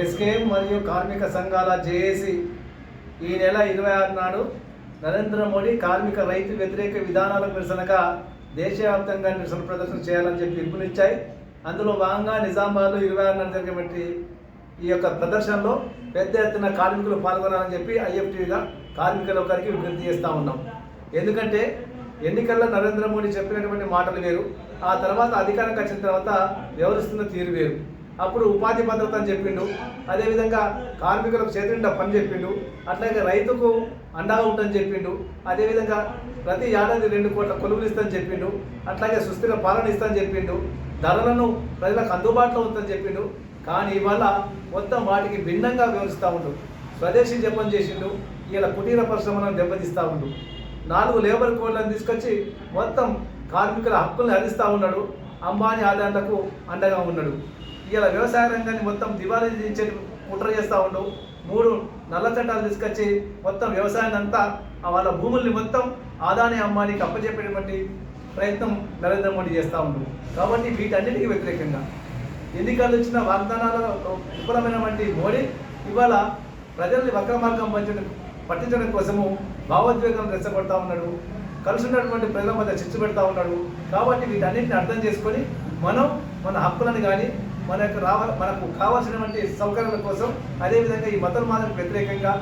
SKM మరియు కార్మిక సంఘాల జేఏసీ ఈ నెల 26 నాడు నరేంద్ర మోడీ కార్మిక రైతు వ్యతిరేక విధానాలకు నిరసనగా దేశవ్యాప్తంగా నిరసన ప్రదర్శన చేయాలని చెప్పి పిలుపునిచ్చాయి. అందులో భాగంగా నిజామాబాద్లో 26 నాడు జరిగినటువంటి ఈ యొక్క ప్రదర్శనలో పెద్ద ఎత్తున కార్మికులు పాల్గొనాలని చెప్పి ఐఎఫ్టీగా కార్మిక లోకానికి విజ్ఞప్తి చేస్తూ ఉన్నాం. ఎందుకంటే ఎన్నికల్లో నరేంద్ర మోడీ చెప్పినటువంటి మాటలు వేరు, ఆ తర్వాత అధికారంకి వచ్చిన తర్వాత వ్యవహరిస్తున్న తీరు వేరు. అప్పుడు ఉపాధి భద్రత అని చెప్పిండు, అదేవిధంగా కార్మికులకు చేతి నిండా పని చెప్పిండు, అట్లాగే రైతుకు అండగా ఉంటుందని చెప్పిండు, అదేవిధంగా ప్రతి ఏడాది 2 కోట్ల కొలువులు ఇస్తానని చెప్పిండు, అట్లాగే సుస్థిర పాలన ఇస్తానని చెప్పిండు, ధరలను ప్రజలకు అందుబాటులో ఉందని చెప్పిండు. కానీ ఇవాళ మొత్తం వాటికి భిన్నంగా వ్యవహరిస్తూ ఉండు. స్వదేశీ జపం చేసిండు, ఇలా కుటీర పరిశ్రమలను దెబ్బతీస్తూ ఉండు. 4 లేబర్ కోడ్లను తీసుకొచ్చి మొత్తం కార్మికుల హక్కుల్ని హరిస్తూ ఉన్నాడు. అంబానీ ఆదాయాలకు అండగా ఉన్నాడు. ఇలా వ్యవసాయ రంగాన్ని మొత్తం దివాళీ తీసే కుట్ర చేస్తూ ఉండు. 3 నల్ల చట్టాలు తీసుకొచ్చి మొత్తం వ్యవసాయాన్ని అంతా వాళ్ళ భూముల్ని మొత్తం ఆదాని అంబానీకి అప్పచెప్పేటువంటి ప్రయత్నం నరేంద్ర మోడీ చేస్తూ ఉండు. కాబట్టి వీటన్నిటికీ వ్యతిరేకంగా ఎన్నికలు ఇచ్చిన వాగ్దానాలలో విఫలమైనటువంటి మోడీ ఇవాళ ప్రజల్ని వక్ర మార్గం పట్టించడం కోసము భావోద్వేగం రెచ్చగొడతా ఉన్నాడు. కలిసి ఉన్నటువంటి ప్రజల మధ్య చిచ్చు పెడతా ఉన్నాడు. కాబట్టి వీటన్నింటిని అర్థం చేసుకొని మనం మన హక్కులను కానీ మనకు కావాల్సినటువంటి సౌకర్యాల కోసం, అదేవిధంగా ఈ మతోన్మాదానికి వ్యతిరేకంగా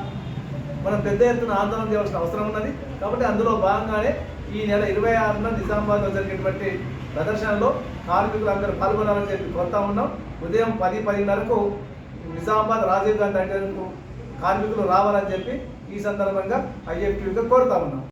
మనం పెద్ద ఎత్తున ఆందోళన చేయాల్సిన అవసరం ఉన్నది. కాబట్టి అందులో భాగంగానే ఈ నెల 26న నిజామాబాద్లో జరిగేటువంటి ప్రదర్శనలో కార్మికులందరూ పాల్గొనాలని చెప్పి కోరుతా ఉన్నాం. ఉదయం 10-10:30కు నిజామాబాద్ రాజీవ్ గాంధీ అంటే కార్మికులు రావాలని చెప్పి ఈ సందర్భంగా ఐఎఫ్టీగా కోరుతా ఉన్నాం.